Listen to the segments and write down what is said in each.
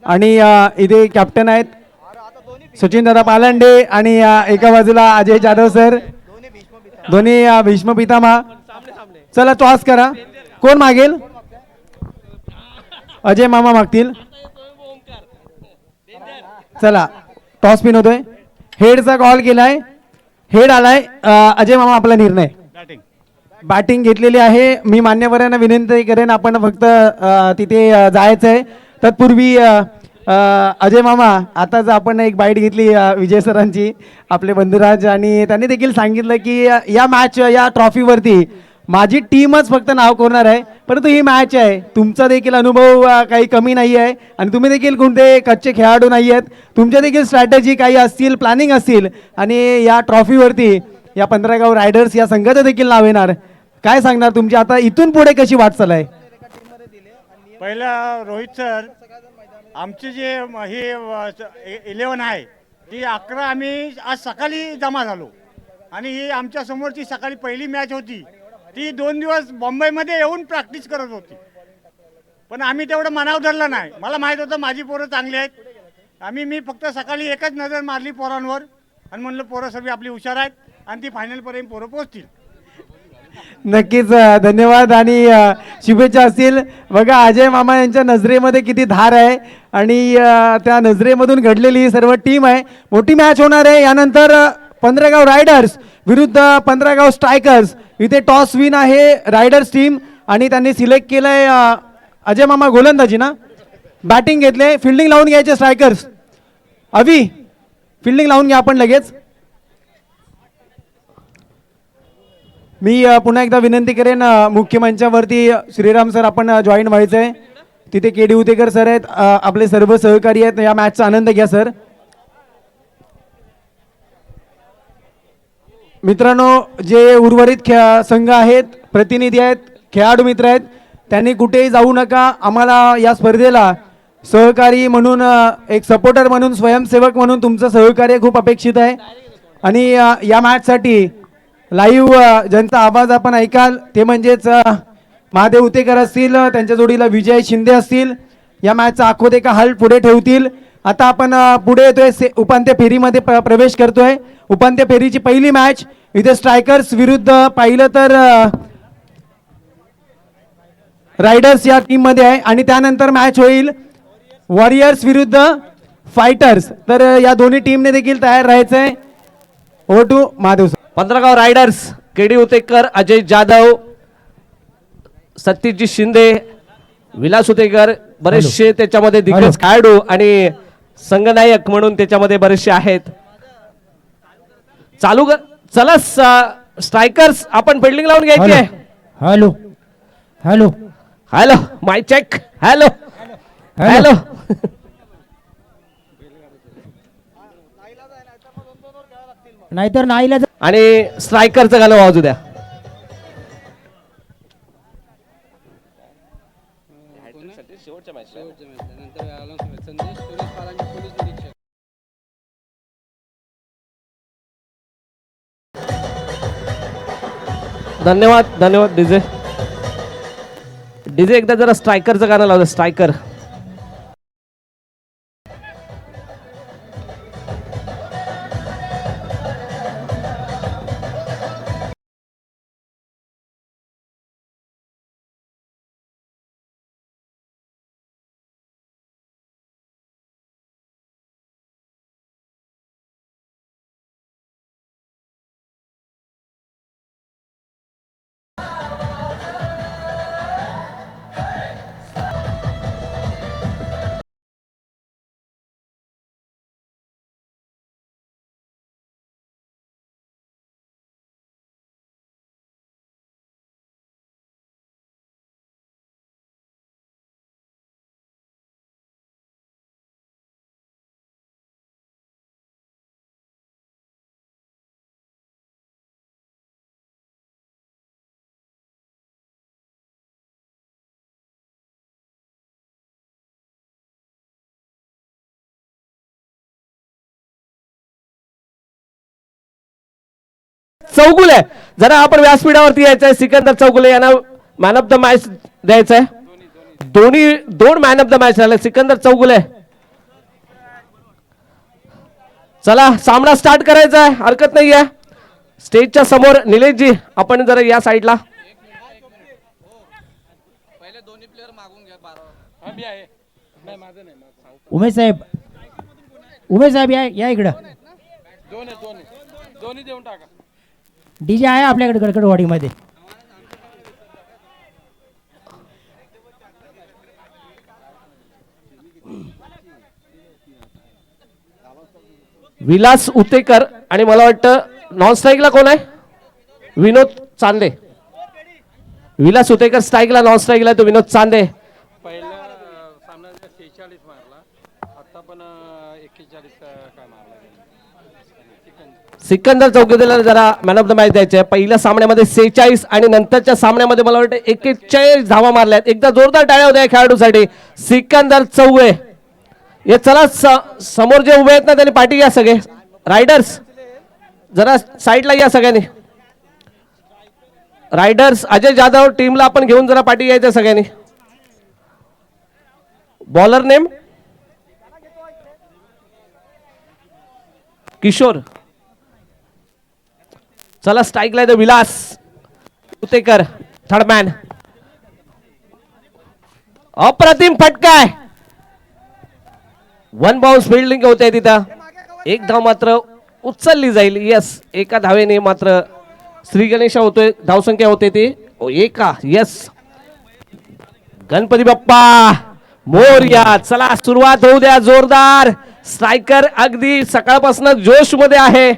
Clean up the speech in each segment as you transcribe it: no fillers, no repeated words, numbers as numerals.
आणि इथे कॅप्टन आहेत सचिन दादा पालंडे आणि एका बाजूला अजय जाधव सर, दोन्ही भीष्म पितामह. चला टॉस करा, कोण मागेल? अजय मामा मागतील. चला टॉस पिन होतोय, हेडचा कॉल केलाय, हेड आलाय. अजय मामा आपला निर्णय. बॅटिंग घेतलेली आहे. मी मान्यवरांना विनंती करेन आपण फक्त तिथे जायचं आहे. तत्पूर्वी अजय मामा, आताच आपण एक बाईट घेतली विजय सरांची, आपले बंधुराज, आणि त्यांनी देखील सांगितलं की या मॅच, या ट्रॉफीवरती माझी टीमच फक्त नाव करणार आहे, परंतु ही मॅच आहे. तुमचा देखील अनुभव काही कमी नाही आहे आणि तुम्ही देखील कोणते कच्चे खेळाडू नाही आहेत. तुमच्या देखील स्ट्रॅटेजी काही असतील, प्लॅनिंग असतील, आणि या ट्रॉफीवरती या 15 गाव रायडर्स या संघाचं देखील नाव येणार. काय सांगणार तुमची आता इथून पुढे कशी वाटचाल आहे? पहिला रोहित सर, आमचे जे हे 11 आहे ती 11 आम्ही आज सकाळी जमा झालो आणि ही आमच्या समोरची सकाळी पहिली मॅच होती. ती 2 दिवस मुंबईमध्ये येऊन प्रॅक्टिस करत होती, पण आम्ही तेवढं मनावर धरलं नाही. मला माहीत होतं माझी पोरं चांगली आहेत. मी फक्त सकाळी एकच नजर मारली पोरांवर आणि म्हणलं पोरं सर्व आपली हुशार आहेत आणि ती फायनलपर्यंत पोरं पोहोचतील. नक्कीच धन्यवाद आणि शुभेच्छा असतील. बघा अजय मामा यांच्या नजरेमध्ये किती धार आहे आणि त्या नजरेमधून घडलेली ही सर्व टीम आहे. मोठी मॅच होणार आहे. यानंतर 15 गाव रायडर्स विरुद्ध 15 गाव स्ट्रायकर्स. इथे टॉस विन आहे रायडर्स टीम आणि त्यांनी सिलेक्ट केलंय अजय मामा गोलंदाजी ना, बॅटिंग घेतले. फिल्डिंग लावून घ्यायचे स्ट्रायकर्स. अवी फिल्डिंग लावून घ्या आपण लगेच. मी पुन्हा एकदा विनंती करेन मुख्य मंचावरती श्रीराम सर आपण जॉईन व्हायचं आहे. तिथे के डी उतेकर सर आहेत, आपले सर्व सहकारी आहेत. या मॅचचा आनंद घ्या सर. मित्रांनो, जे उर्वरित संघ आहेत, प्रतिनिधी आहेत, खेळाडू मित्र आहेत, त्यांनी कुठेही जाऊ नका. आम्हाला या स्पर्धेला सहकारी म्हणून, एक सपोर्टर म्हणून, स्वयंसेवक म्हणून तुमचं सहकार्य खूप अपेक्षित आहे. आणि या मॅचसाठी लाईव्ह ज्यांचा आवाज आपण ऐकाल ते म्हणजेच महादेव उतेकर असतील, त्यांच्या जोडीला विजय शिंदे असतील. या मॅचचा आखोदेखा हाल पुढे ठेवतील. आता आपण पुढे येतोय, उपांत्य फेरीमध्ये प्रवेश करतोय. उपांत्य फेरीची पहिली मॅच इथे स्ट्रायकर्स विरुद्ध पाहिलं तर रायडर्स या टीम मध्ये आहे आणि त्यानंतर मॅच होईल वॉरियर्स विरुद्ध फायटर्स. तर या दोन्ही टीमने देखील तयार राहायचंय. Over to Mahadev. 15 गाव रायडर्स, केडी उतेकर, अजय जाधव, सत्यजित शिंदे, विलास उतेकर, बरेचसे त्याच्यामध्ये दिग्गज खेळाडू आणि संघनायक म्हणून त्याच्यामध्ये बरेचसे आहेत. चालू कर. चला स्ट्रायकर्स, आपण फिल्डिंग लावून घ्यायची आहे. हॅलो हॅलो हॅलो, माय चेक. Hello hello. नाहीतर नाहीला. आणि स्ट्रायकरचं गाणं वाजू द्या. धन्यवाद धन्यवाद. डीजे डीजे एकदा जरा स्ट्रायकरचं गाणं लावलं. स्ट्रायकर. चौगुले, जरा आपण व्यासपीठावरती यायचंय. सिकंदर चौगुले यांना मॅन ऑफ द मॅच द्यायचंय. दोन मॅन ऑफ द मॅच झाले. सिकंदर चौगुले. चला सामना स्टार्ट करायचा आहे, हरकत नाहीये. स्टेजच्या समोर निलेशजी आपण जरा या साईडला. उमेश साहेब या इकडं. डीजे आहे आपल्याकडे गडकरवाडीमध्ये. विलास उतेकर आणि मला वाटतं नॉन स्ट्राईकला कोण आहे? विनोद चांदे. विलास उतेकर स्ट्राईकला, नॉन स्ट्राईकला तो विनोद चांदे. पहिल्या सामन्यात 46 मारला, आता पण 41 काय मारला. सिकंदर चौगुलेला जरा मॅन ऑफ द मॅच द्यायचे आहे. पहिल्या सामन्यामध्ये 46 आणि नंतरच्या सामन्यामध्ये मला वाटतं 41 धावा मारल्यात. एकदा जोरदार टाळ्या होत्या खेळाडूसाठी. सिकंदर चौगुले. हे चला समोर जे उभे आहेत ना त्यांनी पाठी घ्या. सगळे रायडर्स जरा साईडला या सगळ्यांनी. रायडर्स अजय जाधव टीमला आपण घेऊन जरा पाठी घ्यायचं सगळ्यांनी. Bowler name Kishor. चला स्ट्राईकला येतो विलास उतेकर, थर्डमॅन. अप्रतिम फटका. वन बाउन्स फिल्डिंग होते तिथं. एक धाव मात्र उचलली जाईल. यस, एका धावेने मात्र श्री गणेशा होतोय. धावसंख्या होते ती एका. यस, गणपती बाप्पा मोरया. चला सुरुवात होऊ द्या जोरदार. स्ट्रायकर अगदी सकाळपासून जोश मध्ये आहे.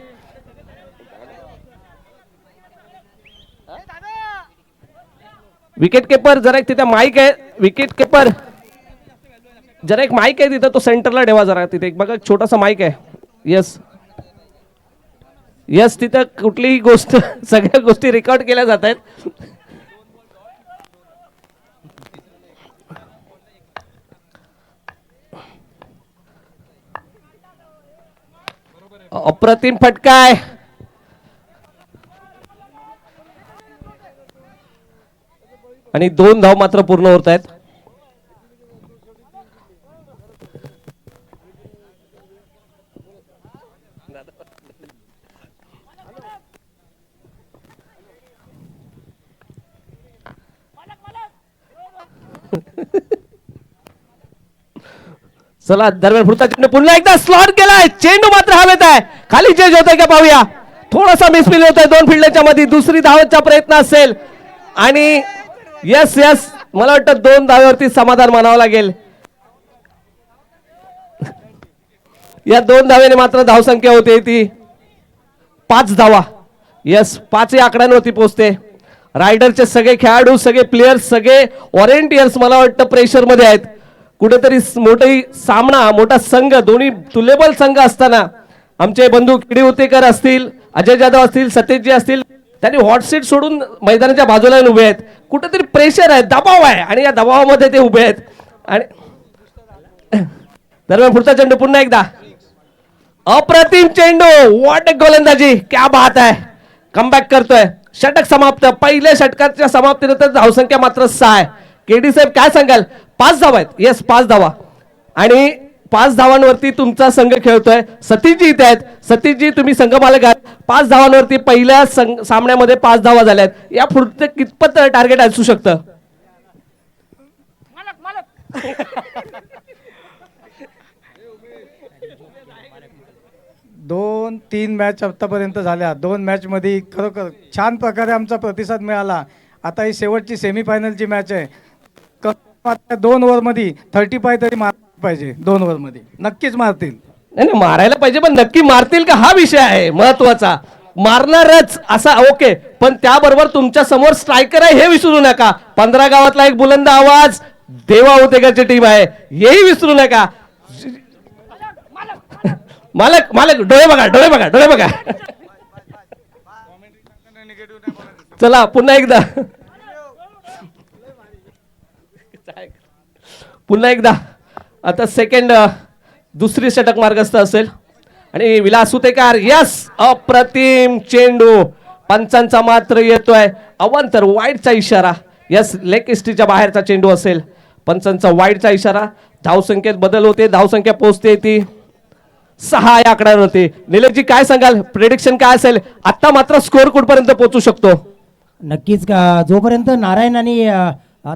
विकेट किपर जरा एक तिथे माईक आहे. विकेट किपर जरा एक माईक आहे तिथं, तो सेंटरला ठेवा जरा. तिथे एक बघा छोटासा माईक आहे. यस यस, तिथं कुठलीही गोष्ट सगळ्या गोष्टी रेकॉर्ड केल्या जात आहेत. अप्रतिम फटका आहे. आणि 2 धाव मात्र पूर्ण होत आहेत. चला दरम्यान पुढचा चेंडू पुन्हा एकदा स्लॉट केलाय. चेंडू मात्र हवेत आहे. खाली चेंज होतोय का पाहूया. थोडासा मिसफिल होतोय 2 फिल्डरच्या मध्ये. दुसरी धावांचा प्रयत्न असेल आणि यस यस, मला वाटतं 2 धावेवरती समाधान मानावं लागेल. या 2 धावेने मात्र धावसंख्या होते ती 5 धावा. यस, 5 आकड्यांवरती पोहोचते. रायडरचे सगळे खेळाडू, सगळे प्लेयर्स, सगळे वॉलेंटियर्स मला वाटतं प्रेशर मध्ये आहेत. कुठेतरी मोठा संघ, दोन्ही तुल्यबल संघ असताना आमचे बंधू किडी उतेकर असतील, अजय जाधव असतील, सतेशजी असतील, त्यांनी हॉट सीट सोडून मैदानाच्या बाजूला उभे आहेत. कुठेतरी प्रेशर आहे, दबाव आहे आणि या दबावामध्ये ते उभे आहेत. आणि दरम्यान पुढचा चेंडू पुन्हा एकदा. अप्रतिम चेंडू. व्हॉट ए गोलंदाजी, क्या बात आहे. कमबॅक करतोय. षटक समाप्त. पहिल्या षटकाच्या समाप्तीनंतर धावसंख्या मात्र 6 आहे. केडी साहेब काय सांगाल? 5 धावा आहेत. येस, 5 धावा. आणि 5 धावांवरती तुमचा संघ खेळतोय. सतीशजी इथे आहेत. सतीशजी तुम्ही संघ मालक आहात. 5 धावांवरती पहिल्या सामन्यामध्ये 5 धावा झाल्यात. या पुढचं कितपत टार्गेट असू शकतं? दोन 3 मॅच आतापर्यंत झाल्या. 2 मॅच मध्ये खरोखर छान प्रकारे आमचा प्रतिसाद मिळाला. आता ही शेवटची सेमीफायनलची मॅच आहे. 2 ओव्हरमध्ये 35 तरी मारले पाहिजे. 2 ओव्हरमध्ये नक्कीच मारतील. नाही मारायला पाहिजे, पण नक्की मारतील का हा विषय आहे महत्वाचा. मारणारच असा ओके, पण त्याबरोबर तुमच्या समोर स्ट्रायकर आहे हे विसरू नका. 15 गावातला एक बुलंद आवाज देवा उतेकरची टीम आहे हेही विसरू नका. मालक मालक डोळे बघा, डोळे बघा, डोळे बघा. चला पुन्हा एकदा, पुन्हा एकदा. आता सेकंड दुसरी षटक मार्गस्थ असेल आणि विलास उतेकर. यस, अप्रतिम चेंडू. पंचांचा मात्र येतोय अवांतर वाईडचा इशारा. यस, लेग इस्टीच्या बाहेरचा चेंडू असेल. पंचांचा वाईडचा इशारा. धावसंख्येत बदल होते, धावसंख्या पोहोचते ती 6 या आकड्यावरती. निलेशजी काय सांगाल, प्रेडिक्शन काय असेल? आता मात्र स्कोअर कुठपर्यंत पोहोचू शकतो? नक्कीच जोपर्यंत नारायण आणि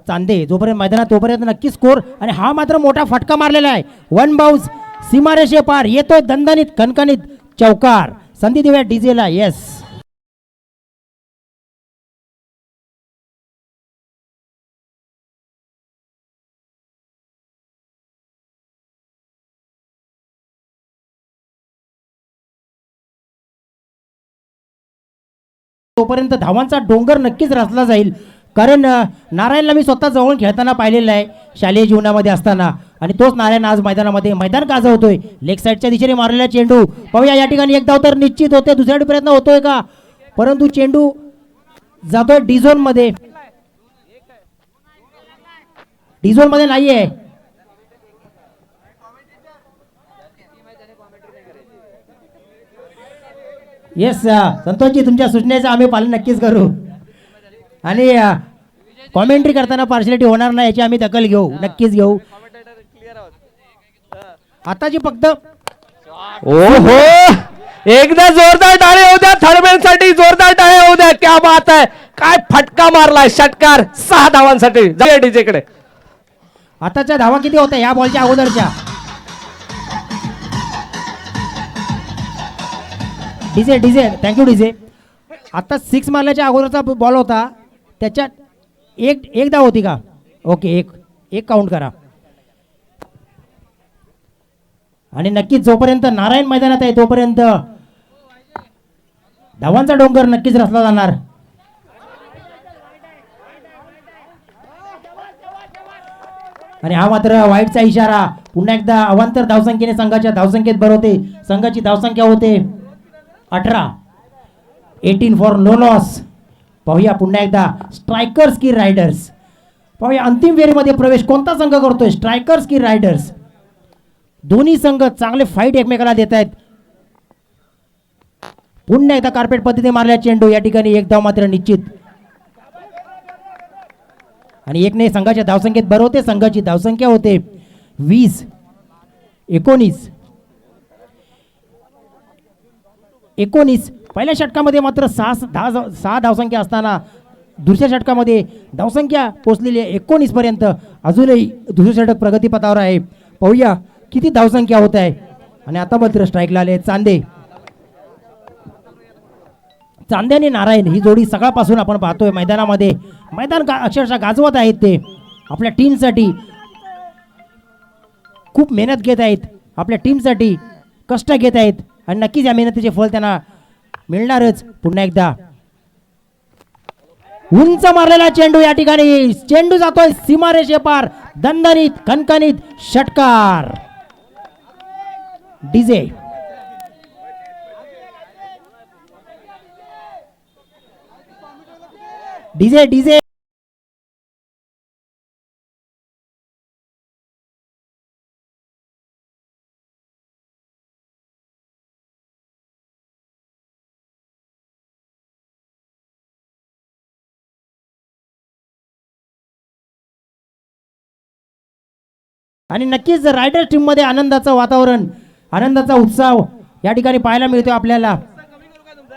चांदे जोपर्यंत मैदानात तोपर्यंत नक्कीच स्कोर. आणि हा मात्र मोठा फटका मारलेला आहे. 1 बाउन्स सीमारेषे पार येतोय दणदणीत कणकणीत चौकार. संधी देऊया डीजेला. येस, तोपर्यंत धावांचा डोंगर नक्कीच रचला जाईल. कारण नारायणला मी स्वतः जवळून खेळताना पाहिलेलं आहे शालेय जीवनामध्ये असताना. आणि तोच नारायण आज मैदानामध्ये मैदान गाजवतोय. लेग साईडच्या दिशेने मारलेला चेंडू पाहूया. या ठिकाणी एक धाव तर निश्चित होते. दुसऱ्या प्रयत्न होतोय का? परंतु चेंडू जातोय डी झोन मध्ये. डी झोन मध्ये नाहीये. येस संतोषजी, तुमच्या सूचनेचं आम्ही पालन नक्कीच करू. आणि कॉमेंट्री करताना पार्शलिटी होणार नाही याची आम्ही दखल घेऊ, नक्कीच घेऊ. आताची फक्त ओहो, एकदा जोरदार टाळे होऊ द्या थर्डमॅनसाठी, जोरदार टाळे होऊ द्या. क्या बात आहे, काय फटका मारलाय, षटकार 6 धावांसाठी. जाऊया डीजे कडे. आताच्या धावा किती होत्या या बॉलच्या अगोदरच्या? DJ DJ thank you DJ. आता 6 मारल्याच्या अगोदरचा बॉल होता त्याच्यात एक धाव होती का? ओके, एक काउंट करा. आणि नक्कीच जोपर्यंत नारायण मैदानात आहे तोपर्यंत धावांचा डोंगर नक्कीच रचला जाणार. आणि हा मात्र वाईटचा इशारा. पुन्हा एकदा अवांतर धावसंख्येने संघाच्या धावसंख्येत भर होते. संघाची धावसंख्या होते 18. 18 फॉर नो लॉस. पाहूया पुन्हा एकदा स्ट्रायकर्स की रायडर्स. पाहूया अंतिम फेरीमध्ये प्रवेश कोणता संघ करतोय, स्ट्रायकर्स की रायडर्स. दोन्ही संघ चांगले फाईट एकमेकाला देत आहेत. पुन्हा एकदा कार्पेट पद्धतीने मारल्या चेंडू. या ठिकाणी एक धाव मात्र निश्चित. आणि एकने संघाच्या धावसंख्येत भर होते. संघाची धावसंख्या होते 20. 19. पहिल्या षटकामध्ये मात्र 6 धावसंख्या असताना दुसऱ्या षटकामध्ये धावसंख्या पोहोचलेली आहे 19 पर्यंत. अजूनही दुसरे षटक प्रगतीपथावर आहे. पाहूया किती धावसंख्या होत आहे. आणि आता मात्र स्ट्राईकला आले चांदे. चांदे आणि नारायण ही जोडी सकाळपासून आपण पाहतोय मैदानामध्ये. मैदान अक्षरशः गाजवत आहेत. ते आपल्या टीमसाठी खूप मेहनत घेत आहेत. आपल्या टीमसाठी कष्ट घेत आहेत. आणि नक्कीच या मेहनतीचे फळ त्यांना मिळणारच. पुन्हा एकदा उंच मारलेला चेंडू. या ठिकाणी चेंडू जातोय सीमारेषे पार. दणदणीत कणकणीत षटकार. डीजे डीजे डीजे आणि नक्कीच रायडर्स टीम मध्ये आनंदाचं वातावरण, आनंदाचा उत्साह या ठिकाणी पाहायला मिळतो आपल्याला.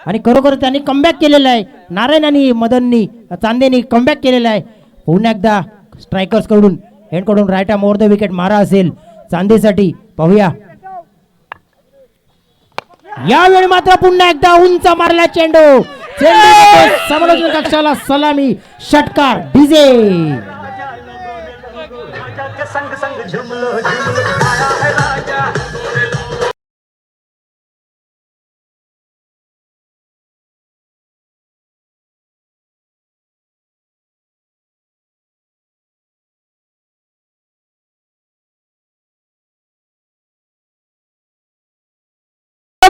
आणि खरोखर त्यांनी कमबॅक केलेला आहे. नारायण आणि मदननी चांदेनी कमबॅक केलेला आहे. पुन्हा एकदा स्ट्रायकर्स कडून एंड कडून right arm over the wicket मारा असेल चांदेसाठी. पाहूया यावेळी मात्र पुन्हा एकदा उंच मारला चेंडू. समालोचन कक्षाला सलामी. षटकार. डीजे संग संग झुमलो झुमलो आया है राजा.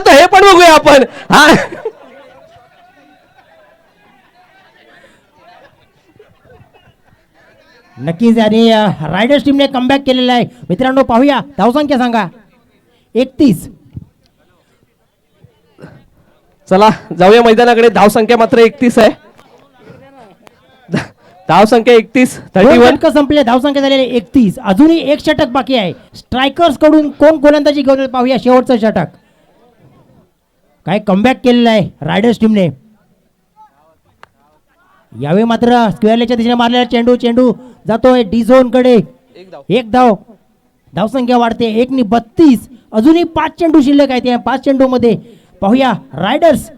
हे पण बघूया आपण. हा, नक्कीच. आणि रायडर्स टीमने कमबॅक केलेला आहे. मित्रांनो पाहूया धावसंख्या सांगा. 31. चला जाऊया मैदानाकडे. धावसंख्या मात्र 31 आहे. धाव संख्या 31, दोन 31. षटकं संपले, धावसंख्या झालेली 31. अजूनही एक षटक बाकी आहे. स्ट्रायकर्स कडून कोण गोलंदाजी घेऊन येईल पाहूया. शेवटचं षटक. काय कमबॅक केलेलं आहे रायडर्स टीमने. यावेळी मात्र स्क्वेअरच्या दिशेने मारलेला चेंडू जातोय डी झोन कडे. एक धाव. धावसंख्या वाढते 1-32. अजूनही 5 चेंडू शिल्लक आहेत. या 5 चेंडू मध्ये पाहूया रायडर्स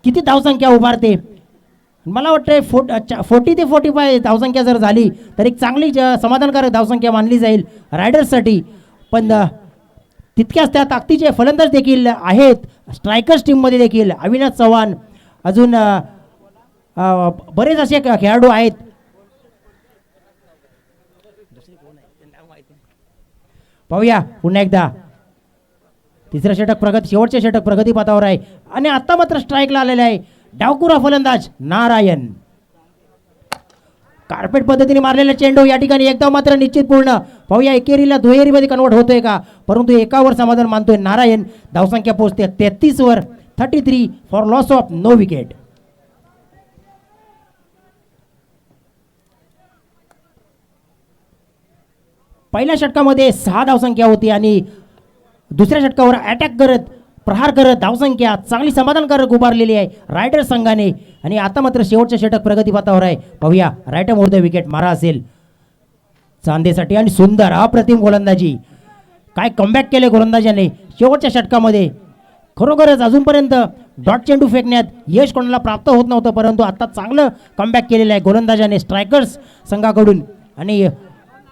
किती धावसंख्या उभारते. मला वाटतंय 40 ते 45 धावसंख्या जर झाली तर एक चांगली समाधानकारक धावसंख्या मानली जाईल रायडर्ससाठी. पण तितक्याच त्या ताकदीचे फलंदाज देखील आहेत स्ट्रायकर्स टीममध्ये देखील. अविनाश चव्हाण, अजून बरेच असे खेळाडू आहेत. पाहूया पुन्हा एकदा. तिसरं षटक शेवटचे षटक प्रगतीपथावर आहे आणि आता मात्र स्ट्राईकला आलेला आहे डावकुरा फलंदाज नारायण. कार्पेट पद्धतीने मारलेला चेंडू या ठिकाणी एकदा मात्र निश्चित पूर्ण. पाहूया एकेरीला दुहेरीमध्ये कन्वर्ट होतोय का, परंतु एकावर समाधान मानतोय नारायण. धावसंख्या पोहोचते 33 वर. 33 for loss of no wicket. पहिल्या षटकामध्ये 6 धावसंख्या होती आणि दुसऱ्या षटकावर अटॅक करत प्रहार करत धावसंख्या चांगली समाधानकारक उभारलेली आहे रायडर्स संघाने. आणि आता मात्र शेवटचे षटक प्रगतीपथावर आहे. पाहूया रायटर मोर द विकेट मारा असेल चांदेसाठी. आणि सुंदर अप्रतिम गोलंदाजी. काय कमबॅक केले गोलंदाजाने शेवटच्या षटकामध्ये. खरोखरच अजूनपर्यंत डॉट चेंडू फेकण्यात यश कोणाला प्राप्त होत नव्हतं, परंतु आता चांगलं कमबॅक केलेलं आहे गोलंदाजाने स्ट्रायकर्स संघाकडून. आणि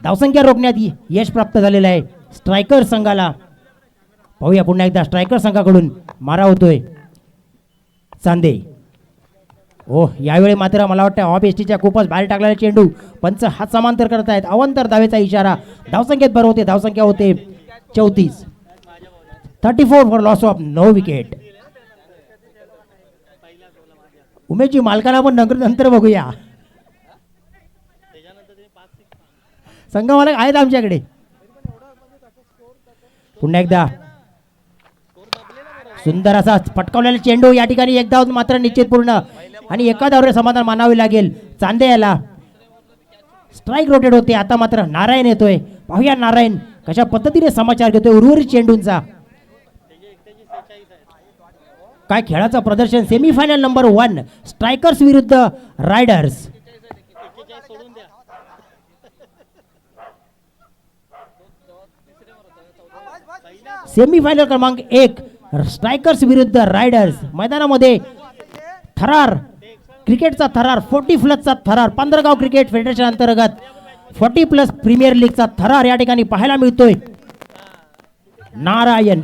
धावसंख्या रोखण्यात यश प्राप्त झालेलं आहे स्ट्रायकर्स संघाला. पाहूया पुन्हा एकदा स्ट्रायकर संघाकडून मारा होतोय चांदे. यावेळी मात्र मला वाटतं ऑफ एसटीच्या खूपच बाहेर टाकलेला चेंडू. पंच हात समांतर करत आहेत. अवांतर धावेचा इशारा. धावसंख्येत भर होते. धावसंख्या होते 34. 34 for loss of no wicket. उमेशजी मालकाला पण नंतर बघूया. संघ मालक आहेत आमच्याकडे. पुन्हा एकदा सुंदर असा पटकावलेला चेंडू या ठिकाणी एकदा मात्र निश्चित पूर्ण. आणि एका धाववर समाधान मानावे लागेल चांदे याला. स्ट्राईक रोटेट होते. आता मात्र नारायण येतोय. पाहूया नारायण कशा पद्धतीने समाचार घेतोय उर्वरित चेंडूंचा. काय खेळाचं प्रदर्शन. सेमीफायनल नंबर 1 स्ट्रायकर्स विरुद्ध रायडर्स. सेमीफायनल क्रमांक 1 स्ट्रायकर्स विरुद्ध रायडर्स. मैदानामध्ये थरार क्रिकेटचा थरार 40+ थरार 15 क्रिकेट फेडरेशन अंतर्गत 40+ प्रीमियर लीगचा थरार या ठिकाणी पाहायला मिळतोय. नारायण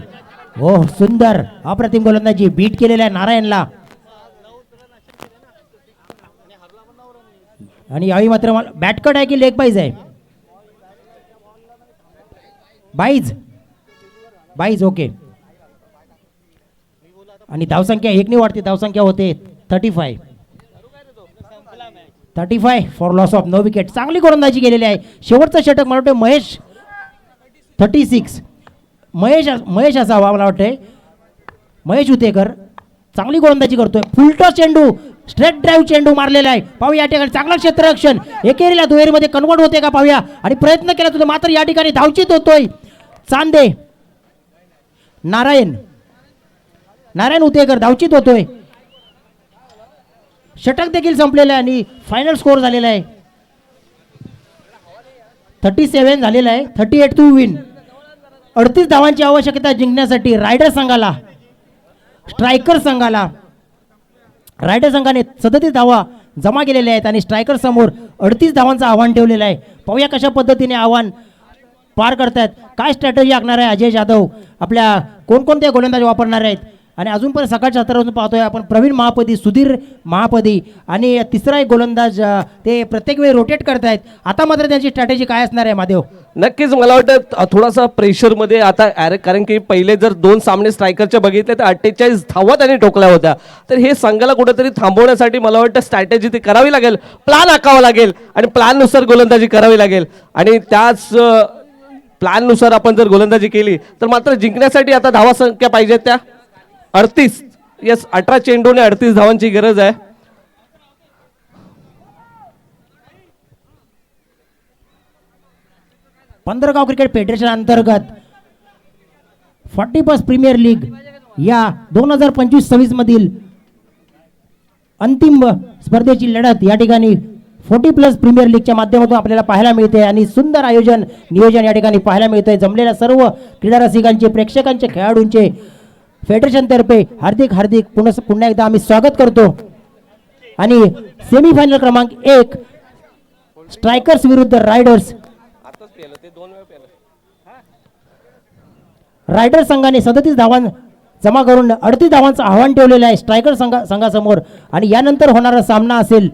सुंदर अप्रतिम गोलंदाजी. बीट केलेला आहे नारायणला. आणि यावेळी मात्र बॅटकट आहे की लेग बाईज आहे. Byes okay. आणि धावसंख्या 1 ने वाढते. धावसंख्या होते 35 for loss of no wicket. चांगली गोलंदाजी केलेली आहे. शेवटचं षटक मला वाटतं महेश 36 महेश असावा मला वाटतंय. महेश उतेकर चांगली गोलंदाजी करतोय. फुलटॉस चेंडू स्ट्रेट ड्राईव्ह चेंडू मारलेला आहे. पाहूया या ठिकाणी चांगला क्षेत्ररक्षण. एकेरीला दुहेरीमध्ये कन्वर्ट होते का पाहूया. आणि प्रयत्न केला तुझं मात्र या ठिकाणी धावचित होतोय चांदे. नारायण उतेकर धावचित होतोय. षटक देखील संपलेलं आहे आणि फायनल स्कोर झालेला आहे 37 झालेला आहे. 38 टू विन. 38 धावांची आवश्यकता जिंकण्यासाठी रायडर संघाला. स्ट्रायकर संघाला रायडर संघाने 37 धावा जमा केलेल्या आहेत आणि स्ट्रायकर समोर 38 धावांचं आव्हान ठेवलेलं आहे. पाहूया कशा पद्धतीने आव्हान पार करतायत. काय स्ट्रॅटेजी आखणार आहे अजय जाधव. आपल्या कोणकोणत्या गोलंदाज वापरणार आहेत. आणि अजून पण सकाळच्या सत्रावरून पाहतोय आपण प्रवीण महापदी, सुधीर महापदी आणि तिसरा एक गोलंदाज ते प्रत्येक वेळी रोटेट करतायत. आता मात्र त्यांची स्ट्रॅटेजी काय असणार आहे महादेव. नक्कीच मला वाटतं थोडासा प्रेशरमध्ये आता कारण की पहिले जर 2 सामने स्ट्रायकरचे बघितले तर 48 धावा त्यांनी ठोकल्या होत्या. तर हे संघाला कुठेतरी थांबवण्यासाठी मला वाटतं स्ट्रॅटेजी ती करावी लागेल. प्लॅन आखावा लागेल आणि प्लॅननुसार गोलंदाजी करावी लागेल. आणि त्याच प्लॅननुसार आपण जर गोलंदाजी केली तर मात्र जिंकण्यासाठी आता धावा संख्या पाहिजेत त्या 38. येस 18 चेंडूने 38 धावांची गरज आहे. पंधरगाव क्रिकेट फेडरेशन अंतर्गत 40+ प्रीमियर लीग या 2025-26 मधील अंतिम स्पर्धेची लढत या ठिकाणी 40+ प्रीमियर लीगच्या माध्यमातून आपल्याला पाहायला मिळते आणि सुंदर आयोजन नियोजन या ठिकाणी पाहायला मिळते. जमलेल्या सर्व क्रीडा रसिकांचे, प्रेक्षकांचे, खेळाडूंचे फेडरेशनतर्फे हार्दिक पुन्हा एकदा आम्ही स्वागत करतो. आणि सेमीफायनल क्रमांक 1 स्ट्रायकर्स विरुद्ध रायडर्स. रायडर संघाने 37 धावां जमा करून 38 धावांचं आव्हान ठेवलेलं आहे स्ट्रायकर संघासमोर. आणि यानंतर होणारा सामना असेल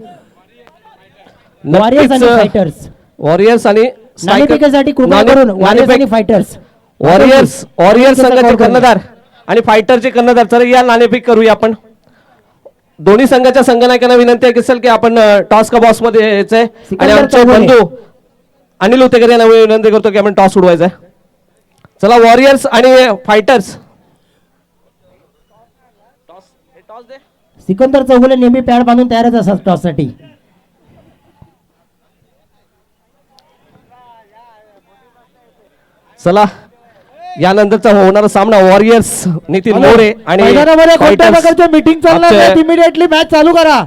वॉरियर्स आणि फायटर्स. वॉरियर्स आणि नाणेफेकीसाठी कृपा करून वॉरियर्स आणि फायटर्स. वॉरियर्स संघाचे कर्णधार आणि फायटरचे कर्णधार. तर या नाणेफेक करूया आपण. दोन्ही संघाच्या संघनायकांना विनंती असेल की आपण टॉस का बॉक्स मध्ये यायचंय आणि आमचे बंधू अनिल उतेकर यांना विनंती करतो की आपण टॉस उडवायचा आहे. चला वॉरियर्स आणि फायटर्स. सिकंदर चौगुले नेहमी पॅड बांधून तयारच असतात टॉससाठी. चला यानंतरचा होणारा सामना वॉरियर्स नितीन मोरे आणि मैदानामध्ये कोणत्या Fighters. प्रकारची मीटिंग चालणार आमचे- नाही, इमिडिएटली मॅच चालू करा.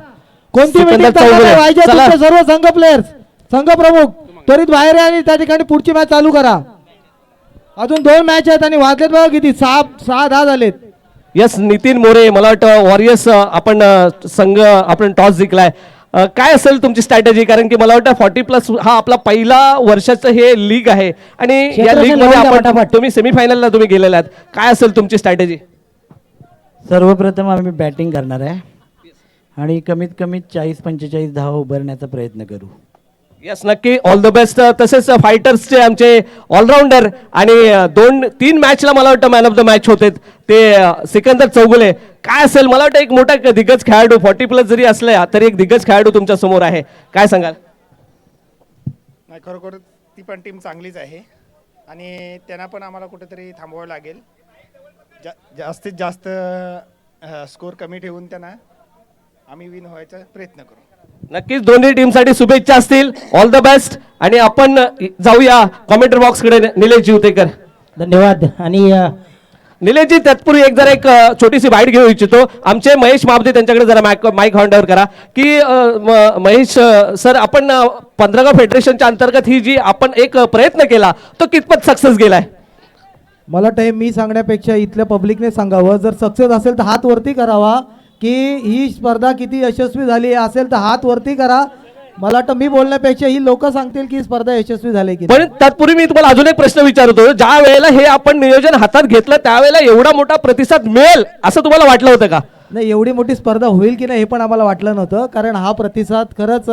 कोणती सिकंदर मीटिंग चालणार चौगुले. नाही, पाहिजे चला. तुमचे सर्व संघ प्लेयर्स, संघ प्रमुख त्वरित बाहेर या आणि त्या ठिकाणी पुढची मॅच चालू करा. अजून 2 मॅच आहेत आणि वाजलेत बघा किती, 6-10 झालेत. यस नितीन मोरे. मला वाटतं वॉरियर्स आपण संघ आपण टॉस जिंकलाय. काय असेल तुमची स्ट्रॅटेजी, कारण की मला वाटतं 40+ हा आपला पहिला वर्षाचं हे लीग आहे आणि या क्षेत्ररक्षण लीग मध्ये लावून द्या आपण फटाफट. तुम्ही सेमीफायनलला तुम्ही गेलेला आहात. काय असेल तुमची स्ट्रॅटेजी? सर्वप्रथम आम्ही बॅटिंग करणार आहे आणि कमीत कमी 40-45 धावा उभारण्याचा प्रयत्न करू. यस नक्की, ऑल द बेस्ट. तसेच फायटर्सचे आमचे ऑलराऊंडर आणि 2-3 मॅचला मला वाटतं मॅन ऑफ द मॅच होते ते सिकंदर चौगुले. काय असेल, मला वाटतं एक मोठा दिग्गज खेळाडू 40+ जरी असले तरी एक दिग्गज खेळाडू तुमच्या समोर आहे. काय सांगाल? नाही, खरोखर ती पण टीम चांगलीच आहे आणि त्यांना पण आम्हाला कुठेतरी थांबवावं लागेल. जास्तीत जास्त स्कोर कमी ठेवून त्यांना आम्ही विन व्हायचा प्रयत्न करू. नक्कीच दोन्ही टीमसाठी शुभेच्छा असतील. All the best. आणि आपण जाऊया कॉमेंट्री बॉक्सकडे. निलेश उतेकर. धन्यवाद. आणि निलेशजी तत्पूर्वी एक छोटीशी बाईट घेऊ इच्छितो. आमचे महेश महाबदे त्यांच्याकडे जरा माईक हँडओव्हर करा की महेश सर, आपण 15गाव फेडरेशनच्या अंतर्गत ही जी आपण एक प्रयत्न केला तो कितपत सक्सेस गेलाय? मला वाटतं हे मी सांगण्यापेक्षा इथल्या पब्लिकने सांगावं. जर सक्सेस असेल तर हात वरती करावा की ही स्पर्धा किती यशस्वी झाली असेल तर हात वरती करा. मला वाटतं मी बोलण्यापेक्षा ही लोक सांगतील की स्पर्धा यशस्वी झाली की. पण तत्पूर्वी मी तुम्हाला अजून एक प्रश्न विचारतो. ज्या वेळेला हे आपण नियोजन हातात घेतलं त्यावेळेला एवढा मोठा प्रतिसाद मिळेल असं तुम्हाला वाटलं होतं का? नाही, एवढी मोठी स्पर्धा होईल की नाही हे पण आम्हाला वाटलं नव्हतं, कारण हा प्रतिसाद खरंच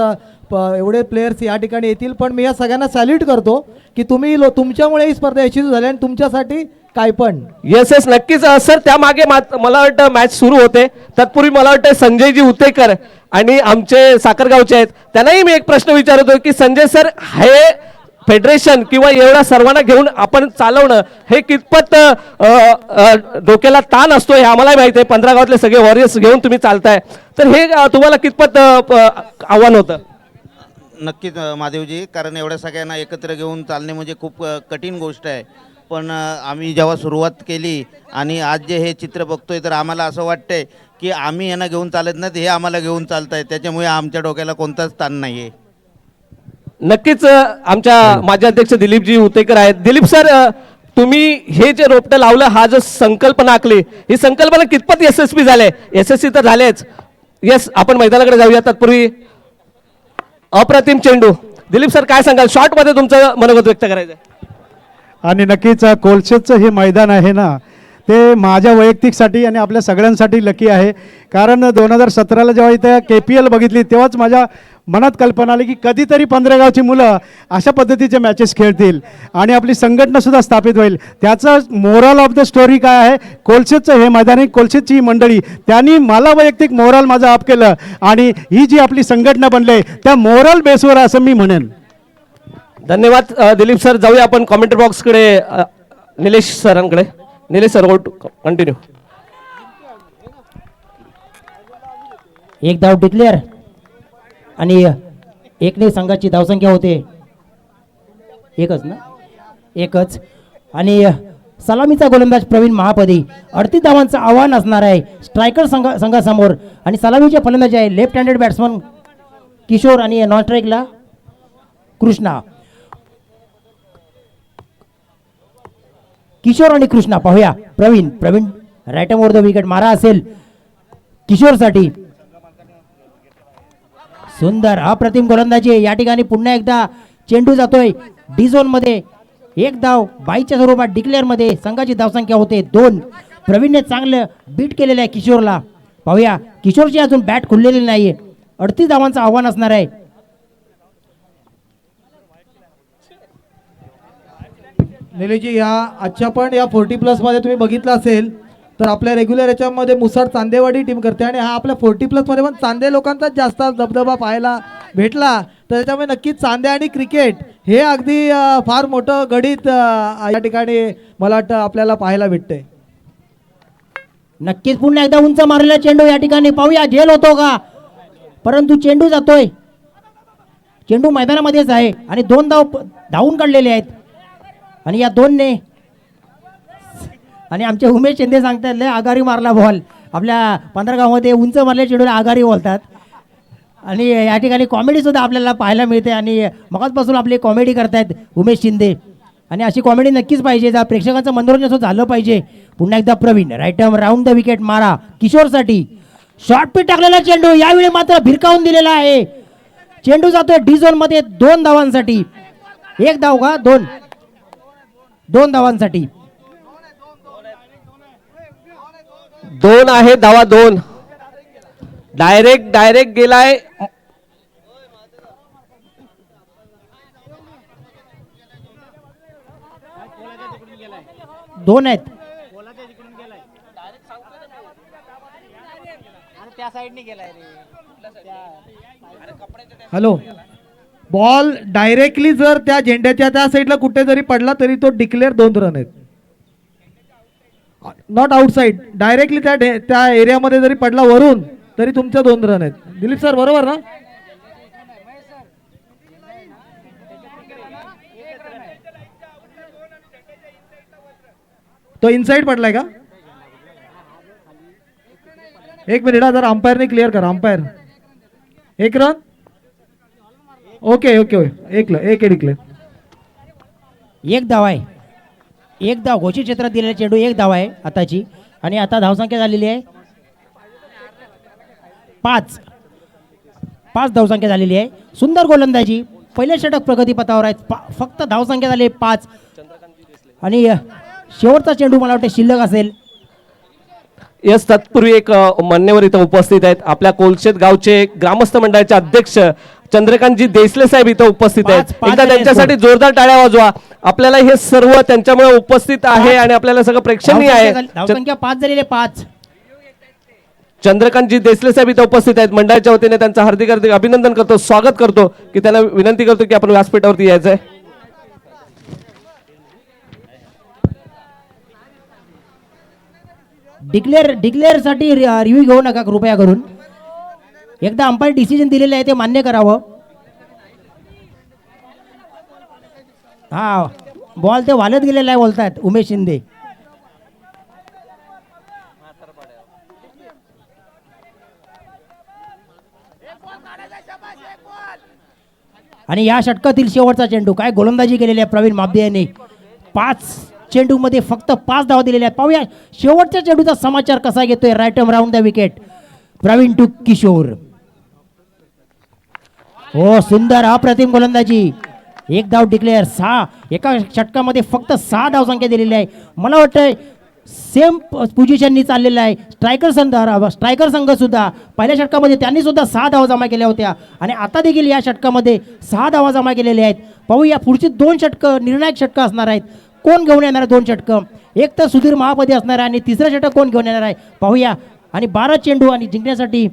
एवढे प्लेयर्स या ठिकाणी येतील. पण मी या सगळ्यांना सॅल्यूट करतो की तुम्ही तुमच्यामुळे ही स्पर्धा यशस्वी झाली आणि तुमच्यासाठी काय पण. येस नक्कीच सर. त्यामागे मला वाटतं मॅच सुरू होते तत्पूर्वी मला वाटतं संजयजी उतेकर आणि आमचे साखरगावचे आहेत त्यांनाही मी एक प्रश्न विचारतो की संजय सर, हे फेडरेशन किंवा एवढा सर्वांना घेऊन आपण चालवणं हे कितपत डोक्याला ताण असतो हे आम्हाला माहिती आहे. 15 गावातले सगळे वॉरियर्स घेऊन तुम्ही चालताय, तर हे तुम्हाला कितपत आव्हान होतं? नक्कीच महादेवजी, कारण एवढ्या सगळ्यांना एकत्र घेऊन चालणे म्हणजे खूप कठीण गोष्ट आहे. पण आम्ही जेव्हा सुरुवात केली आणि आज जे हे चित्र बघतोय तर आम्हाला असं वाटतंय की आम्ही यांना घेऊन चालत नाहीत, हे आम्हाला घेऊन चालत आहे. त्याच्यामुळे आमच्या डोक्याला कोणताच ताण नाही आहे. नक्कीच आमच्या माजी अध्यक्ष दिलीपजी उतेकर आहेत. दिलीप सर, तुम्ही हे जे रोपटं लावलं, हा जो संकल्पना आखली, ही संकल्पना कितपत यशस्वी झाले? यशस्वी तर झालेच. येस, आपण मैदानाकडे जाऊया. तत्पूर्वी अप्रतिम चेंडू. दिलीप सर काय सांगाल, शॉर्ट मध्ये तुमचं मनोगत व्यक्त करायचं? आणि नक्कीच कोलशेतचं हे मैदान आहे ना, ते माझ्या वैयक्तिकसाठी आणि आपल्या सगळ्यांसाठी लकी आहे. कारण 2017ला जेव्हा इथं KPL बघितली तेव्हाच माझ्या मनात कल्पना आली की कधीतरी 15 गावची मुलं अशा पद्धतीचे मॅचेस खेळतील आणि आपली संघटनासुद्धा स्थापित होईल. त्याचं मोरल ऑफ द स्टोरी काय आहे, कोलशेतचं हे मैदान आहे, कोलशेतची ही मंडळी, त्यांनी मला वैयक्तिक मोरल माझं अप केलं आणि ही जी आपली संघटना बनली आहे त्या मोरल बेसवर असं मी म्हणेन. धन्यवाद दिलीप सर. जाऊया आपण कॉमेंट्री बॉक्सकडे. निलेश सरांकडे. Nilesh sir, continue. एक धाव डिक्लेअर आणि एकने संघाची धावसंख्या होते एकच ना. एकच. आणि सलामीचा गोलंदाज प्रवीण महापदी 38 धावांचं आव्हान असणार आहे स्ट्रायकर संघासमोर. आणि सलामीचे फलंदाज आहे लेफ्ट हँडेड बॅट्समन किशोर आणि नॉन स्ट्राईकला कृष्णा. किशोर आणि कृष्णा पाहूया. Pravin Pravin right over the wicket मारा असेल किशोरसाठी. सुंदर अप्रतिम गोलंदाजी या ठिकाणी. पुन्हा एकदा चेंडू जातोय डी झोन मध्ये. एक धाव बाईच्या स्वरूपात डिक्लेअर मध्ये. संघाची धावसंख्या होते 2. प्रवीणने चांगलं बीट केलेलं आहे किशोरला. पाहूया किशोरची अजून बॅट खुललेली नाहीये. 38 धावांचं आव्हान असणार आहे. निलेशजी या आजच्या पण या 40+ मध्ये तुम्ही बघितलं असेल तर आपल्या रेग्युलर याच्यामध्ये मुसळ चांदेवाडी टीम करते आणि हा आपल्या 40+ मध्ये पण चांदे लोकांचाच जास्त दबदबा पाहायला भेटला. तर त्याच्यामुळे नक्कीच चांदे आणि क्रिकेट हे अगदी फार मोठं गणित या ठिकाणी मला वाटतं आपल्याला पाहायला भेटतंय. नक्कीच पुन्हा एकदा उंच मारलेला चेंडू या ठिकाणी. पाहूया झेल होतो का, परंतु चेंडू जातोय. चेंडू मैदानामध्येच आहे आणि 2 धाव धावून काढलेले आहेत. आणि या 2ने आणि आमचे उमेश शिंदे सांगतात लय आघारी मारला बॉल. आपल्या 15 गावामध्ये उंच मारलेल्या चेंडूला आघारी बोलतात. आणि या ठिकाणी कॉमेडी सुद्धा आपल्याला पाहायला मिळते आणि मगाचपासून आपली कॉमेडी करतायत उमेश शिंदे. आणि अशी कॉमेडी नक्कीच पाहिजे, जर प्रेक्षकांचं मनोरंजन सुद्धा झालं पाहिजे. पुन्हा एकदा Pravin right arm round the wicket मारा किशोरसाठी. शॉर्ट पिच टाकलेला चेंडू यावेळी मात्र भिरकावून दिलेला आहे. चेंडू जातोय डी झोन मध्ये 2 धावांसाठी. 1 धाव का 2 धावांसाठी. 2 आहे धावा 2. डायरेक्ट गेलाय. दोन आहेत. हॅलो, बॉल डायरेक्टली जर त्या झेंड्याच्या त्या साईडला कुठे जरी पडला तरी तो डिक्लेअर 2 रन आहेत. नॉट आउटसाइड, डायरेक्टली त्या एरियामध्ये जरी पडला वरून तरी तुमच्या 2 रन आहेत. दिलीप सर बरोबर ना? तो इनसाइड पडलाय का? एक मिनिट, जर अंपायरने क्लिअर करा. Umpire 1 run. ओके ओके, एक डिक्लेअर. 1 धाव आहे. 1 धाव घोषित क्षेत्रात दिलेला चेंडू 1 धाव आहे आताची. आणि आता धावसंख्या झालेली आहे 5 धावसंख्या झालेली आहे. सुंदर गोलंदाजी. पहिले षटक प्रगतीपथावर आहेत. फक्त धावसंख्या झाली 5. आणि शेवटचा चेंडू मला वाटतं शिल्लक असेल. यस, तत्पूर्वी एक मान्यवर इथं उपस्थित आहेत. आपल्या कोलशेत गावचे ग्रामस्थ मंडळाचे अध्यक्ष चंद्रकांतजी देसले साहेब इथं उपस्थित आहेत. एकदा त्यांच्यासाठी जोरदार टाळ्या वाजवा. आपल्याला हे सर्व त्यांच्यामुळे उपस्थित आहे आणि आपल्याला सगळं प्रेक्षणीय आहे. धावसंख्या 5 झालेली 5. चंद्रकांतजी देसले साहेब इथं उपस्थित आहेत. मंडळाच्या वतीने त्यांचं हार्दिक अभिनंदन करतो, स्वागत करतो. की त्यांना विनंती करतो की आपण व्यासपीठावरती यायचंय. डिक्लेअर साठी रिव्ह्यू घेऊ नका कृपया करून. एकदा अंपायर डिसिजन दिलेलं आहे ते मान्य करावं. हा बॉल ते वालत गेलेला आहे बोलतात उमेश शिंदे. आणि या षटकातील शेवटचा चेंडू. काय गोलंदाजी केलेली आहे प्रवीण माबदे यांनी. 5 चेंडू मध्ये फक्त 5 धावा दिलेल्या आहेत. पाहूया शेवटच्या चेंडूचा समाचार कसा घेतोय. Right arm round the wicket Pravin to Kishor. हो, सुंदर अप्रतिम गोलंदाजी. 1 धाव डिक्लेअर. 6 एका षटकामध्ये फक्त 6 धावसंख्या दिलेली आहे. मला वाटतं सेम पोझिशननी चाललेला आहे स्ट्रायकर संघ सुद्धा. पहिल्या षटकामध्ये त्यांनी सुद्धा 6 धावा जमा केल्या होत्या आणि आता देखील या षटकामध्ये 6 धावा जमा केलेल्या आहेत. पाहूया पुढची 2 षटकं निर्णायक षटकं असणार आहेत. कोण घेऊन येणार 2 षटकं. एक तर सुधीर महापदी असणार आहे आणि तिसरं षटक कोण घेऊन येणार आहे पाहूया. आणि 12 चेंडू आणि जिंकण्यासाठी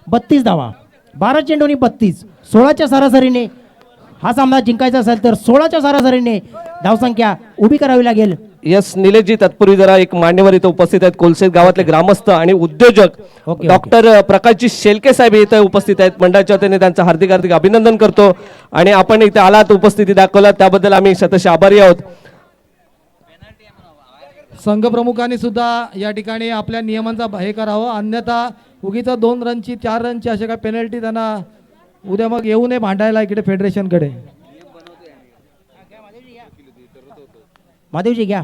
32 धावा. 12 चेंडू आणि 32. 16च्या सरासरीने हा सामना जिंकायचा असेल तर 16च्या सरासरीने धावसंख्या उभी करावी लागेल. यस निलेशजी, तत्पूर्वी जरा एक मान्यवर इथं उपस्थित आहेत, कोलसेत गावातले ग्रामस्थ आणि उद्योजक ओके. डॉक्टर प्रकाशजी शेलके साहेब इथं उपस्थित आहेत. मंडळाच्या वतीने त्यांचं हार्दिक हार्दिक अभिनंदन करतो आणि आपण इथे आलात, उपस्थिती दाखवलात त्याबद्दल आम्ही शतश आभारी आहोत. संघप्रमुखांनी सुद्धा या ठिकाणी आपल्या नियमांचा हे करावं, अन्यथा उगीच 2 रनची 4 रनची अशा काय पेनल्टी त्यांना उद्या मग येऊ नये भांडायला इकडे फेडरेशनकडे. महादेवजी घ्या.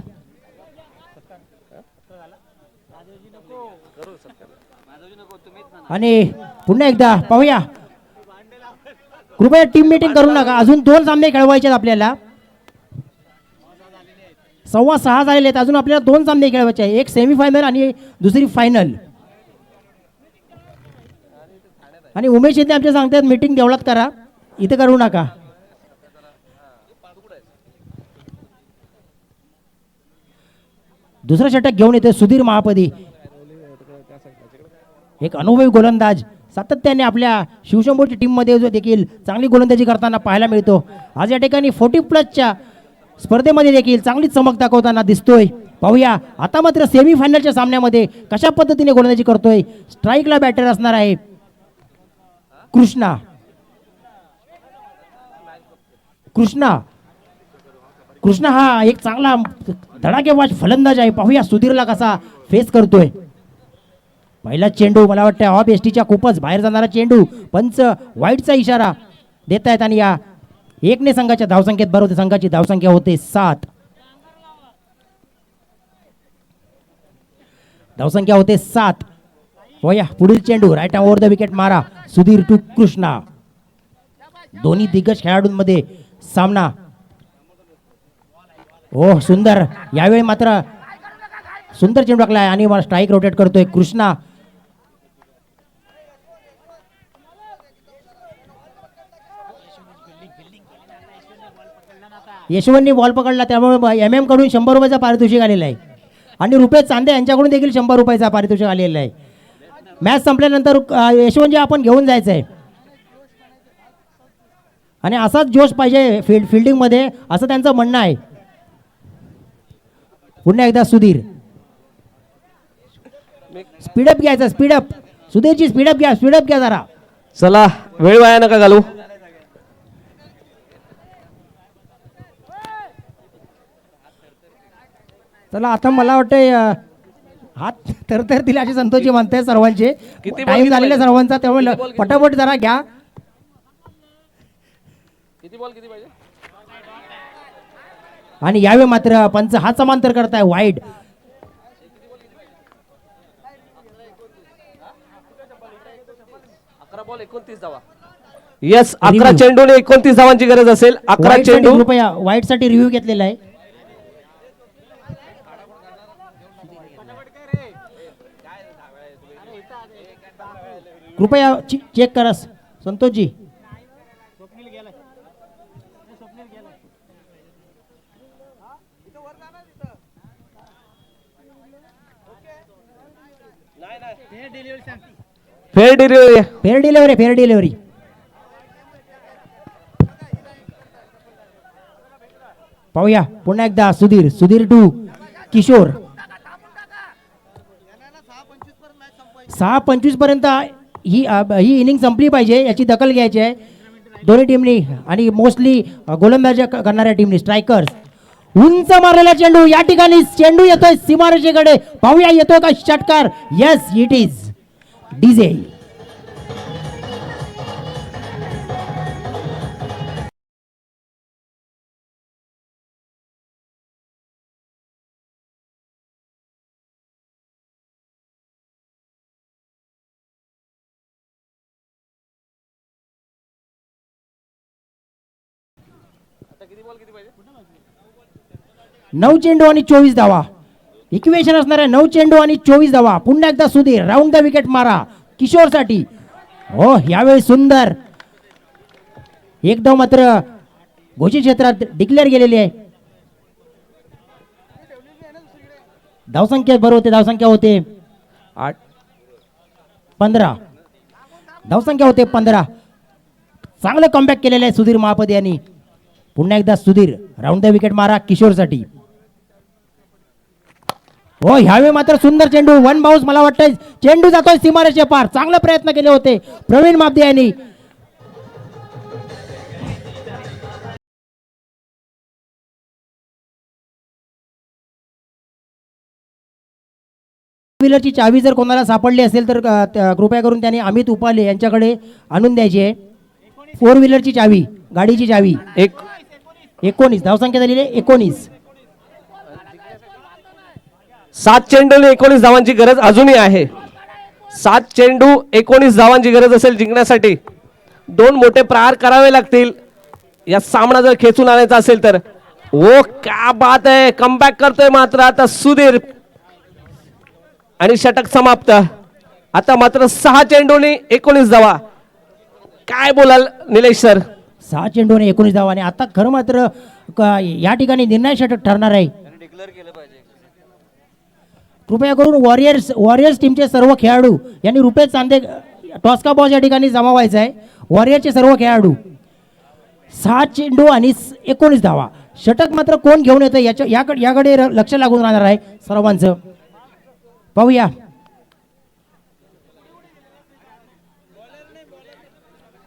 आणि पुन्हा एकदा पाहूया, कृपया टीम मीटिंग करू नका. अजून 2 सामने खेळवायचे आहेत आपल्याला. 6:15 झालेले आहेत, अजून आपल्याला 2 सामने खेळवायचे आहे, एक सेमीफायनल आणि दुसरी फायनल. आणि उमेश येते आमच्या सांगतात मीटिंग देवळात करा, इथे करू नका. दुसरा षटक घेऊन येते सुधीर महापदी, एक अनुभवी गोलंदाज, सातत्याने आपल्या शिवशंभूची टीममध्ये जो देखील चांगली गोलंदाजी करताना पाहायला मिळतो. आज या ठिकाणी 40+ स्पर्धेमध्ये देखील चांगली चमक दाखवताना दिसतोय. पाहूया आता मात्र सेमीफायनलच्या सामन्यामध्ये कशा पद्धतीने गोलंदाजी करतोय. स्ट्राईकला बॅटर असणार आहे कृष्णा. कृष्णा हा एक चांगला धडाकेबाज फलंदाज आहे. पाहूया सुधीरला कसा फेस करतोय. पहिला चेंडू मला वाटतं ऑफ एसटीच्या खूपच बाहेर जाणारा चेंडू. पंच वाईटचा इशारा देत आहेत आणि या 1 संघाच्या धावसंख्येत बरोबर संघाची धावसंख्या होते 7. धावसंख्या होते 7. होया पुढील चेंडू राईट ओव्हर द विकेट मारा सुधीर टू कृष्णा. दोन्ही दिग्गज खेळाडूंमध्ये सामना. ओह सुंदर, यावेळी मात्र सुंदर चेंडू टाकला आहे आणि स्ट्राईक रोटेट करतोय कृष्णा. यशवंतनी बॉल पकडला त्यामुळे MM कडून 100 रुपयाचा पारितोषिक आलेला आहे आणि रुपेश चांदे यांच्याकडून देखील 100 रुपयाचा पारितोषिक आलेला आहे. मॅच संपल्यानंतर यशवंतजी आपण घेऊन जायचं आहे आणि असाच जोश पाहिजे फिल्डिंगमध्ये असं त्यांचं म्हणणं आहे. पुन्हा एकदा सुधीर, स्पीडअप घ्यायचा, स्पीडअप सुधीरची स्पीडअप घ्या जरा. चला वेळ वाया नका घालू. चला आता मला वाटतंय हात तर दिले असे संतोषजी म्हणताय सर्वांचे. किती टाइम झालेला सर्वांचा, त्यामुळे पटापट जरा घ्या. किती बॉल किती पाहिजे. आणि यावेळी मात्र पंच हात समांतर करताय वाईड. बॉल 29 धावा. येस 11 चेंडूने 29 धावांची गरज असेल. 11 चेंडू. कृपया वाईड साठी रिव्ह्यू घेतलेला आहे. कृपया चेक करा संतोषजी. Fair delivery. पाहूया पुन्हा एकदा सुधीर टू किशोर. 6:25 पर्यंत ही इनिंग संपली पाहिजे, याची दखल घ्यायची आहे दोन्ही टीमनी आणि मोस्टली गोलंदाजी करणाऱ्या टीमनी. स्ट्रायकर्स, उंच मारलेला चेंडू, या ठिकाणी चेंडू येतोय सीमारेषेकडे. पाहूया येतोय का षटकार. Yes it is DJ. नऊ चेंडू आणि 24 धावा. इक्वेशन असणार आहे 9 चेंडू आणि 24 धावा. पुन्हा एकदा सुधीर राऊंड द विकेट मारा किशोर साठी. हो यावेळी सुंदर एक धाव मात्र घोषित क्षेत्रात डिक्लेअर केलेली आहे. धावसंख्या बरोबर धावसंख्या होते 15. धावसंख्या होते 15. चांगलं कमबॅक केलेलं आहे सुधीर महापदी यांनी. पुन्हा एकदा सुधीर राऊंड द विकेट मारा किशोर साठी. हो ह्यावेळी मात्र सुंदर चेंडू, वन बाउन्स. मला वाटतं चेंडू जातोय सीमारेषे पार. चांगले प्रयत्न केले होते प्रवीण मापदे यांनी. व्हीलरची चावी जर कोणाला सापडली असेल तर कृपया करून त्यांनी अमित उपाले यांच्याकडे आणून द्यायची आहे. 4 व्हीलरची चावी, गाडीची चावी. 19 धावसंख्या झालेली आहे 19. 7 चेंडू 19 धावांची गरज अजूनही आहे. 7 चेंडू 19 धावांची गरज असेल जिंकण्यासाठी. 2 मोठे प्रहार करावे लागतील या सामना जर खेचून आणायचा असेल तर. ओ क्या बात आहे, कमबॅक करतोय मात्र आता सुधीर आणि षटक समाप्त. आता मात्र 6 चेंडूनी 19 धावा. काय बोलाल निलेश सर? 6 चेंडूने 19 धावा आणि आता खरं मात्र या ठिकाणी निर्णायक षटक ठरणार आहे. कृपया करून वॉरियर्स टीमचे सर्व खेळाडू यांनी रुपये चांदे टॉस्का बॉस या ठिकाणी जमा व्हायचा आहे. वॉरियरचे सर्व खेळाडू. 6 चेंडू आणि 19 धावा. षटक मात्र कोण घेऊन येतं याकडे लक्ष लागून राहणार आहे सर्वांचं. पाहूया.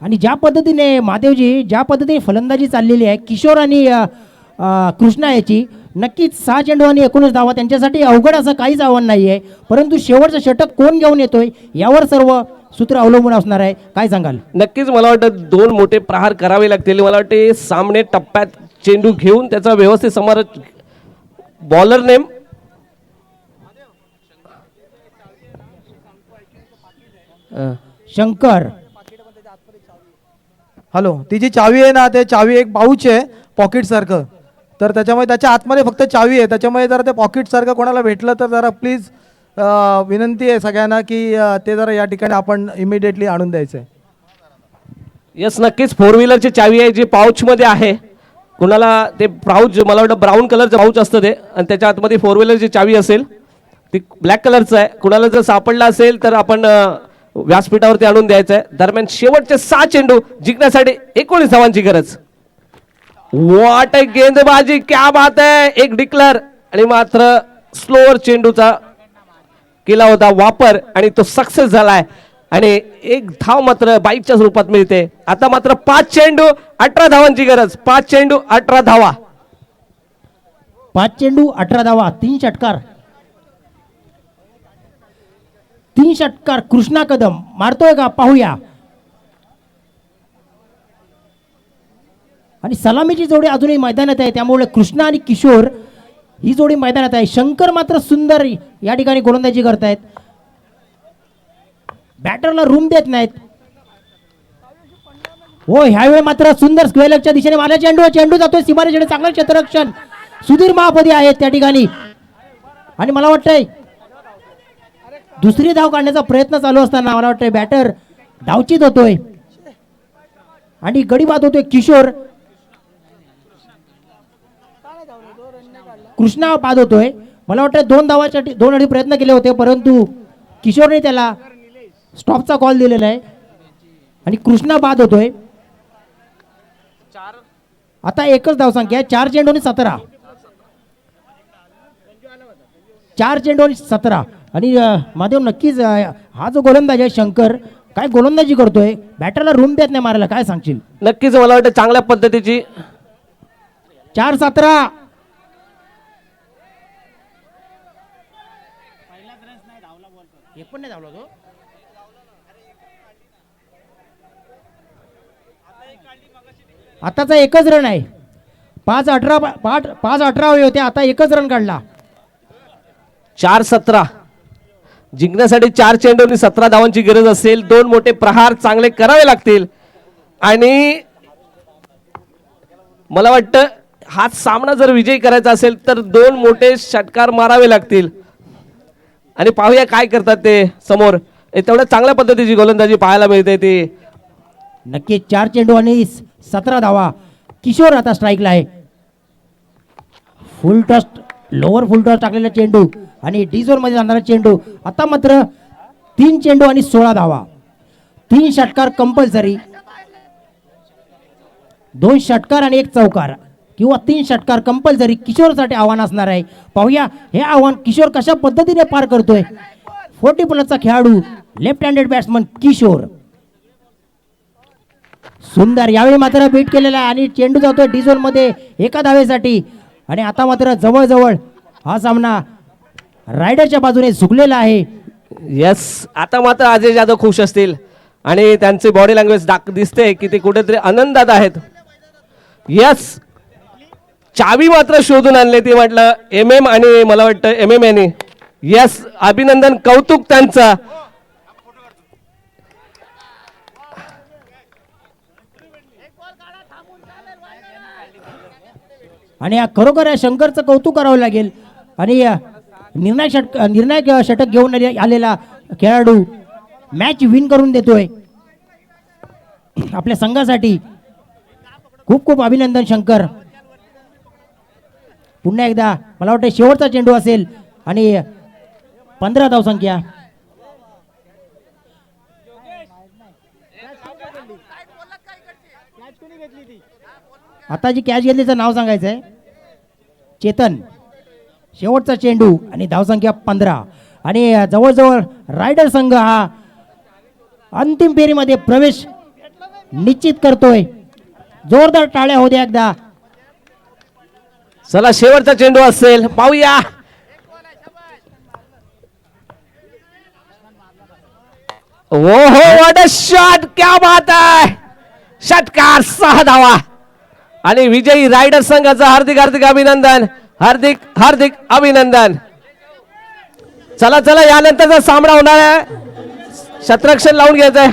आणि ज्या पद्धतीने महादेवजी ज्या पद्धतीने फलंदाजी चाललेली आहे किशोर आणि कृष्णा याची, नक्कीच 6 चेंडू आणि 19 धावा त्यांच्यासाठी अवघड असं काहीच आव्हान नाही आहे. परंतु शेवटचं षटक कोण घेऊन येतोय यावर सर्व सूत्र अवलंबून असणार आहे. काय सांगाल? नक्कीच मला वाटतं 2 मोठे प्रहार करावे लागतील. मला वाटते सामने टप्प्यात चेंडू घेऊन त्याचा व्यवस्थित समार. Bowler name Shankar. हॅलो, ती जी चावी आहे ना, ते चावी एक पाऊच आहे पॉकेट सारखं, तर त्याच्यामुळे त्याच्या आतमध्ये फक्त चावी आहे. त्याच्यामुळे जरा ते पॉकेट सारखं कोणाला भेटलं तर जरा प्लीज विनंती आहे सगळ्यांना की ते जरा या ठिकाणी आपण इमिडिएटली आणून द्यायचं आहे. यस, नक्कीच 4 व्हीलरची चावी आहे जी पाऊच मध्ये आहे. कुणाला ते पाऊच, मला वाटतं ब्राऊन कलरचं पाऊच असतं ते, आणि त्याच्या आतमध्ये 4 व्हीलरची चावी असेल, ती ब्लॅक कलरचं आहे. कुणाला जर सापडला असेल तर आपण व्यासपीठावरती आणून द्यायचं आहे. दरम्यान शेवटचे 6 चेंडू जिंकण्यासाठी 19 धावांची गरज. व्हॉट अ गेंदबाजी, क्या बात आहे. एक डिक्लर आणि मात्र स्लोअर चेंडूचा केला होता वापर आणि तो सक्सेस झालाय आणि 1 धाव मात्र बाईकच्या स्वरूपात मिळते. आता मात्र 5 चेंडू 18 धावांची गरज. 5 चेंडू 18 धावा. 5 चेंडू 18 धावा. 3 षटकार. 3 षटकार. कृष्णा कदम मारतोय का पाहूया. आणि सलामीची जोडी अजूनही मैदानात आहे, त्यामुळे कृष्णा आणि किशोर ही जोडी मैदानात आहे. शंकर मात्र सुंदर या ठिकाणी गोलंदाजी करतायत. बॅटरला रूम देत नाहीत. हो ह्यावेळी मात्र सुंदर स्क्वेअरच्या दिशेने मारला चेंडू. चेंडू जातोय सीमारेषेकडे. चांगलं क्षेत्ररक्षण सुधीर महापदी आहेत त्या ठिकाणी. आणि मला वाटतंय दुसरी धाव काढण्याचा प्रयत्न चालू असताना मला वाटतंय बॅटर धावचीत होतोय आणि गडी बाद होतोय किशोर. कृष्णा बाद होतोय. मला वाटतं 2 धावासाठी 2 अडी प्रयत्न केले होते, परंतु किशोरने त्याला स्टॉपचा कॉल दिलेला आहे आणि कृष्णा बाद होतोय. आता एकच धावसंख्या आहे. 4 चेंडू आणि 17. 4 चेंडू आणि 17. आणि महादेव नक्कीच हा जो गोलंदाज आहे शंकर काय गोलंदाजी करतोय. बॅटरला रूम देत नाही मारायला. काय सांगशील? नक्कीच मला वाटतं चांगल्या पद्धतीची. 4-17. एक पण नाही धावला तो. आताचा एकच रन आहे. 5-18 होते. आता एकच रन काढला. 4-17 जिंकण्यासाठी 4 चेंडू आणि 17 धावांची गरज असेल. 2 मोठे प्रहार चांगले करावे लागतील आणि मला वाटतं हा सामना जर विजयी करायचा असेल तर 2 मोठे षटकार मारावे लागतील. आणि पाहूया काय करतात ते समोर. तेवढ्या चांगल्या पद्धतीची गोलंदाजी पाहायला मिळते ती. नक्की 4 चेंडू आणि 17 धावा. किशोर आता स्ट्राईकला आहे. फुल टॉस, लोअर फुल टॉस टाकलेला चेंडू आणि डी झोन मध्ये जाणारा चेंडू. आता मात्र 3 चेंडू आणि 16 धावा. 3 षटकार कंपल्सरी. 2 षटकार आणि 1 चौकार. किंवा 3 षटकार कंपल्सरी किशोरसाठी आव्हान असणार आहे. पाहूया हे आव्हान किशोर कशा पद्धतीने पार करतोय. 40+ खेळाडू लेफ्ट हँडेड बॅट्समन किशोर. सुंदर यावेळी मात्र बीट केलेला आहे आणि चेंडू जातोय डिझोल मध्ये एका धावेसाठी. आणि आता मात्र जवळजवळ हा सामना रायडरच्या बाजूने झुकलेला आहे. येस, आता मात्र अजय जाधव खुश असतील आणि त्यांची बॉडी लँग्वेज दिसते की ते कुठेतरी आनंदात आहेत. येस, चावी मात्र शोधून आणले ती म्हटलं MM आणि मला वाटतं MM यांनी. येस, अभिनंदन, कौतुक त्यांचं. आणि खरोखर या शंकरचं कौतुक करावं लागेल. आणि निर्णायक षटक घेऊन आलेला खेळाडू मॅच विन करून देतोय आपल्या संघासाठी. खूप खूप अभिनंदन शंकर. पुन्हा एकदा मला वाटतं शेवटचा चेंडू असेल आणि 15 धावसंख्या. आता जी कॅच घेतलीचं नाव सांगायचं आहे चेतन. शेवटचा चेंडू आणि धावसंख्या 15. आणि जवळजवळ रायडर संघ हा अंतिम फेरीमध्ये प्रवेश निश्चित करतोय. जोरदार टाळ्या होऊ द्या एकदा. चला शेवटचा चेंडू असेल, पाहूया. ओहो, व्हॉट अ शॉट, क्या बात आहे. षटकार, 6 धावा आणि विजयी रायडर संघाचं हार्दिक हार्दिक अभिनंदन. हार्दिक हार्दिक अभिनंदन. चला चला, यानंतरचा सामना होणार आहे. शतरक्षण लावून घ्यायचंय.